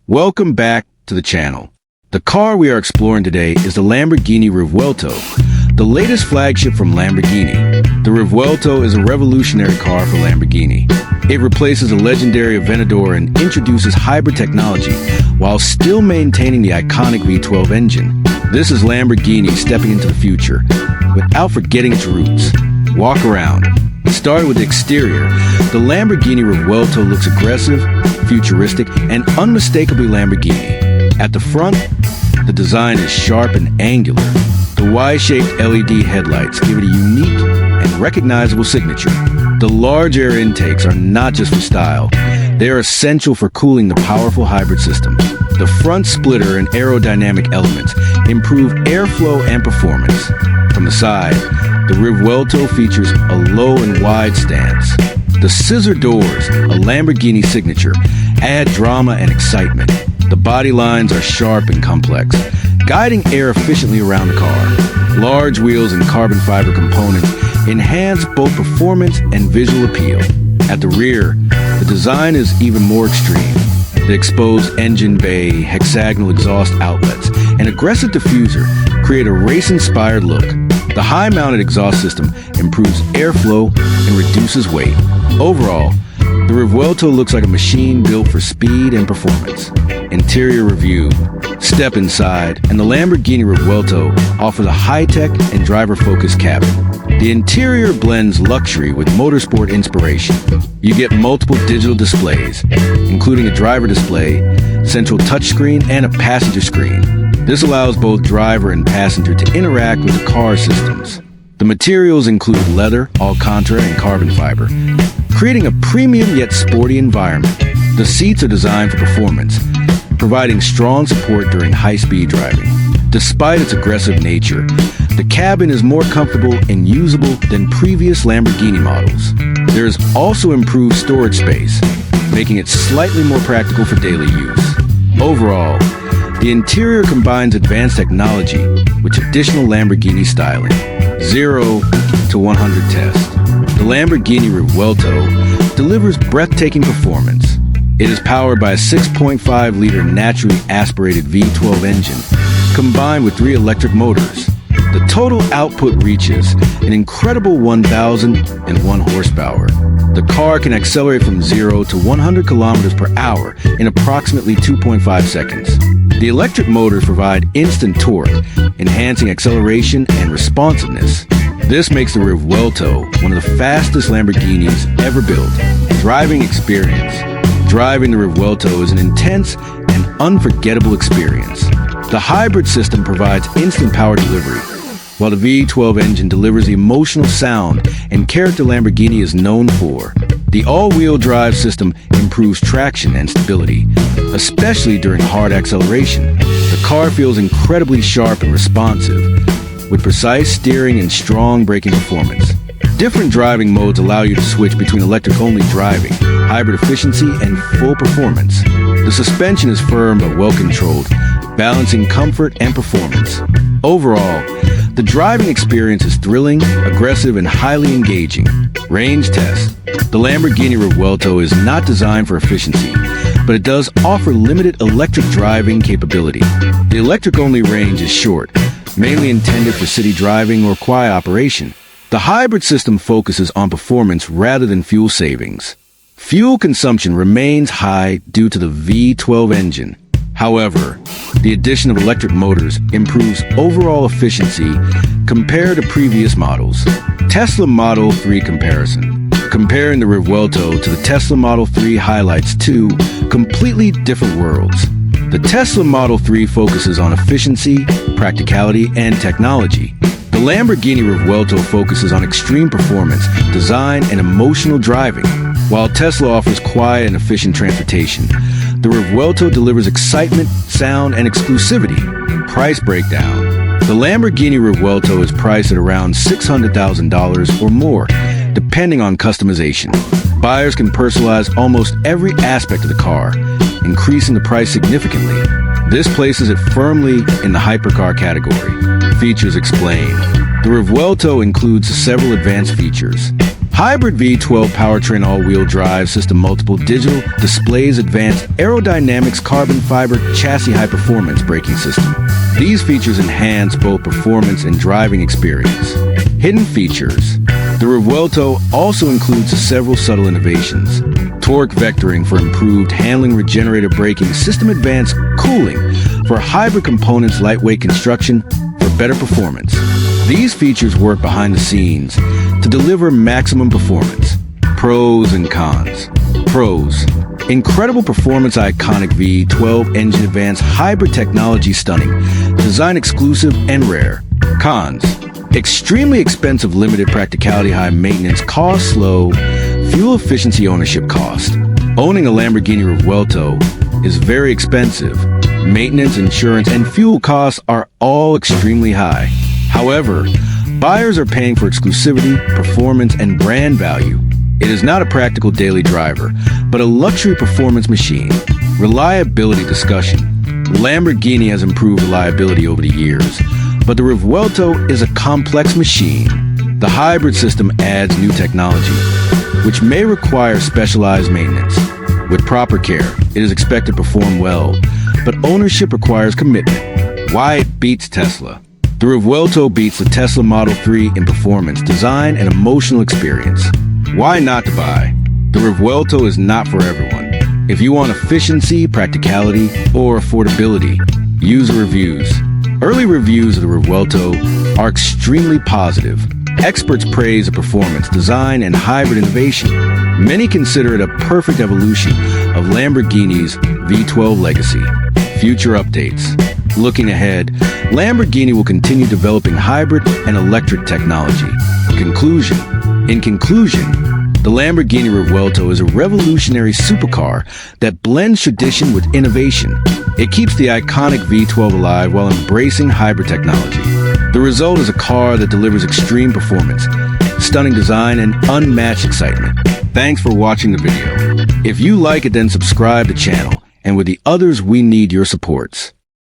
Welcome back to the channel. The car we are exploring today is the Lamborghini Revuelto, the latest flagship from Lamborghini. The Revuelto is a revolutionary car for Lamborghini. It replaces a legendary Aventador and introduces hybrid technology while still maintaining the iconic V12 engine. This is Lamborghini stepping into the future without forgetting its roots. Walk around. Starting with the exterior, the Lamborghini Revuelto looks aggressive, futuristic, and unmistakably Lamborghini. At the front, the design is sharp and angular. The Y-shaped LED headlights give it a unique and recognizable signature. The large air intakes are not just for style, they are essential for cooling the powerful hybrid system. The front splitter and aerodynamic elements improve airflow and performance. From the side, the Revuelto features a low and wide stance. The scissor doors, a Lamborghini signature, add drama and excitement. The body lines are sharp and complex, guiding air efficiently around the car. Large wheels and carbon fiber components enhance both performance and visual appeal. At the rear, the design is even more extreme. The exposed engine bay, hexagonal exhaust outlets, and aggressive diffuser create a race-inspired look. The high-mounted exhaust system improves airflow and reduces weight. Overall, the Revuelto looks like a machine built for speed and performance. Interior review. Step inside, and the Lamborghini Revuelto offers a high-tech and driver-focused cabin. The interior blends luxury with motorsport inspiration. You get multiple digital displays, including a driver display, central touchscreen, and a passenger screen. This allows both driver and passenger to interact with the car systems. The materials include leather, Alcantara, and carbon fiber, creating a premium yet sporty environment. The seats are designed for performance, providing strong support during high-speed driving. Despite its aggressive nature, the cabin is more comfortable and usable than previous Lamborghini models. There is also improved storage space, making it slightly more practical for daily use. Overall, the interior combines advanced technology with traditional Lamborghini styling. 0 to 100 test. The Lamborghini Revuelto delivers breathtaking performance. It is powered by a 6.5-liter naturally aspirated V12 engine, combined with 3 electric motors. The total output reaches an incredible 1,001 horsepower. The car can accelerate from 0 to 100 kilometers per hour in approximately 2.5 seconds. The electric motors provide instant torque, enhancing acceleration and responsiveness. This makes the Revuelto one of the fastest Lamborghinis ever built. Driving experience. Driving the Revuelto is an intense and unforgettable experience. The hybrid system provides instant power delivery, while the V12 engine delivers the emotional sound and character Lamborghini is known for. The all-wheel drive system improves traction and stability, especially during hard acceleration. The car feels incredibly sharp and responsive, with precise steering and strong braking performance. Different driving modes allow you to switch between electric-only driving, hybrid efficiency, and full performance. The suspension is firm but well-controlled, balancing comfort and performance. Overall, the driving experience is thrilling, aggressive, and highly engaging. Range test. The Lamborghini Revuelto is not designed for efficiency, but it does offer limited electric driving capability. The electric-only range is short, mainly intended for city driving or quiet operation. The hybrid system focuses on performance rather than fuel savings. Fuel consumption remains high due to the V12 engine. However, the addition of electric motors improves overall efficiency compared to previous models. Tesla Model 3 comparison. Comparing the Revuelto to the Tesla Model 3 highlights two completely different worlds. The Tesla Model 3 focuses on efficiency, practicality, and technology. The Lamborghini Revuelto focuses on extreme performance, design, and emotional driving. While Tesla offers quiet and efficient transportation, the Revuelto delivers excitement, sound, and exclusivity. Price breakdown. The Lamborghini Revuelto is priced at around $600,000 or more, depending on customization. Buyers can personalize almost every aspect of the car, increasing the price significantly. This places it firmly in the hypercar category. Features explained. The Revuelto includes several advanced features. Hybrid V12 powertrain all-wheel drive system, multiple digital displays, advanced aerodynamics, carbon fiber chassis, high performance braking system. These features enhance both performance and driving experience. Hidden features. The Revuelto also includes several subtle innovations. Torque vectoring for improved handling, regenerative braking, system advanced cooling for hybrid components, lightweight construction for better performance. These features work behind the scenes to deliver maximum performance. Pros and cons. Pros. Incredible performance, iconic V12 engine, advanced hybrid technology, stunning, design exclusive and rare. Cons. Extremely expensive, limited practicality, high maintenance, cost, low, fuel efficiency, ownership cost. Owning a Lamborghini Revuelto is very expensive. Maintenance, insurance, and fuel costs are all extremely high. However, buyers are paying for exclusivity, performance, and brand value. It is not a practical daily driver, but a luxury performance machine. Reliability discussion. The Lamborghini has improved reliability over the years, but the Revuelto is a complex machine. The hybrid system adds new technology, which may require specialized maintenance. With proper care, it is expected to perform well, but ownership requires commitment. Why it beats Tesla. The Revuelto beats the Tesla Model 3 in performance, design, and emotional experience. Why not to buy? The Revuelto is not for everyone. If you want efficiency, practicality, or affordability, user reviews. Early reviews of the Revuelto are extremely positive. Experts praise the performance, design, and hybrid innovation. Many consider it a perfect evolution of Lamborghini's V12 legacy. Future updates. Looking ahead, Lamborghini will continue developing hybrid and electric technology. Conclusion. In conclusion, the Lamborghini Revuelto is a revolutionary supercar that blends tradition with innovation. It keeps the iconic V12 alive while embracing hybrid technology. The result is a car that delivers extreme performance, stunning design, and unmatched excitement. Thanks for watching the video. If you like it, then subscribe to the channel. And with the others, we need your supports.